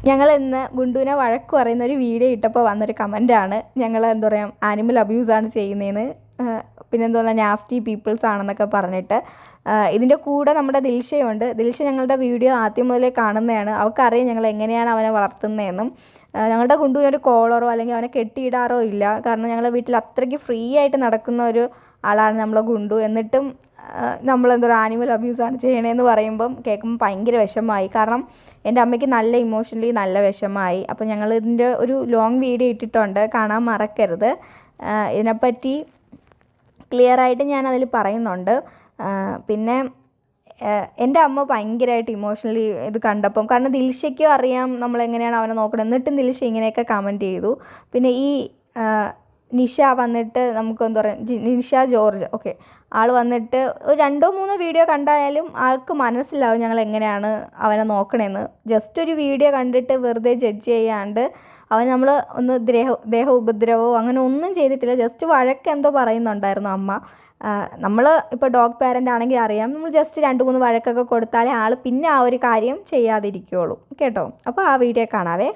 ഞങ്ങൾ ഇന്ന് ഗുണ്ടുവിനെ വഴക്ക് പറയുന്ന ഒരു വീഡിയോ ഇട്ടപ്പോൾ വന്നൊരു കമൻറ്റാണ് ഞങ്ങൾ എന്താ പറയുക ആനിമൽ അബ്യൂസാണ് ചെയ്യുന്നതെന്ന്, പിന്നെ എന്താ പറയുക നാസ്റ്റി പീപ്പിൾസ് ആണെന്നൊക്കെ പറഞ്ഞിട്ട്. ഇതിൻ്റെ കൂടെ നമ്മുടെ ദിൽഷയുണ്ട്. ദിൽഷ ഞങ്ങളുടെ വീഡിയോ ആദ്യം മുതലേ കാണുന്നതാണ്. അവൾക്കറിയാം ഞങ്ങൾ എങ്ങനെയാണ് അവനെ വളർത്തുന്നതെന്നും. ഞങ്ങളുടെ ഗുണ്ടുവിനൊരു കോളറോ അല്ലെങ്കിൽ അവനെ കെട്ടിയിടാറോ ഇല്ല. കാരണം ഞങ്ങളുടെ വീട്ടിൽ അത്രയ്ക്ക് ഫ്രീ ആയിട്ട് നടക്കുന്ന ഒരു ആളാണ് നമ്മളെ ഗുണ്ടു. എന്നിട്ടും നമ്മളെന്താ പറയുക ആനിമൽ അബ്യൂസാണ് ചെയ്യണതെന്ന് പറയുമ്പം കേൾക്കുമ്പോൾ ഭയങ്കര വിഷമമായി. കാരണം എൻ്റെ അമ്മയ്ക്ക് നല്ല ഇമോഷണലി നല്ല വിഷമമായി. അപ്പോൾ ഞങ്ങൾ ഇതിൻ്റെ ഒരു ലോങ് വീഡിയോ ഇട്ടിട്ടുണ്ട്, കാണാൻ മറക്കരുത്. ഇതിനെപ്പറ്റി ക്ലിയറായിട്ട് ഞാൻ അതിൽ പറയുന്നുണ്ട്. പിന്നെ എൻ്റെ അമ്മ ഭയങ്കരമായിട്ട് ഇമോഷണലി ഇത് കണ്ടപ്പം, കാരണം ദിൽഷയ്ക്കും അറിയാം നമ്മളെങ്ങനെയാണ് അവനെ നോക്കണം. എന്നിട്ടും ദിൽഷ ഇങ്ങനെയൊക്കെ കമൻറ്റ് ചെയ്തു. പിന്നെ ഈ നിഷ വന്നിട്ട് നമുക്ക് എന്താ പറയുക നിഷ ജോർജ്, ഓക്കെ, ആൾ വന്നിട്ട് ഒരു 2-3 വീഡിയോ കണ്ടായാലും ആൾക്ക് മനസ്സിലാവും ഞങ്ങൾ എങ്ങനെയാണ് അവനെ നോക്കണമെന്ന്. ജസ്റ്റ് ഒരു വീഡിയോ കണ്ടിട്ട് വെറുതെ ജഡ്ജ് ചെയ്യാണ്ട് അവൻ നമ്മൾ ഒന്ന് ദേഹ ഉപദ്രവമോ അങ്ങനെ ഒന്നും ചെയ്തിട്ടില്ല. ജസ്റ്റ് വഴക്ക് എന്തോ പറയുന്നുണ്ടായിരുന്നു അമ്മ. നമ്മൾ ഇപ്പോൾ ഡോഗ് പാരൻ്റ് ആണെങ്കിൽ അറിയാം, നമ്മൾ ജസ്റ്റ് 2-3 വഴക്കൊക്കെ കൊടുത്താലേ ആൾ പിന്നെ ആ ഒരു കാര്യം ചെയ്യാതിരിക്കുകയുള്ളൂ കേട്ടോ. അപ്പോൾ ആ വീഡിയോ കാണാവേ.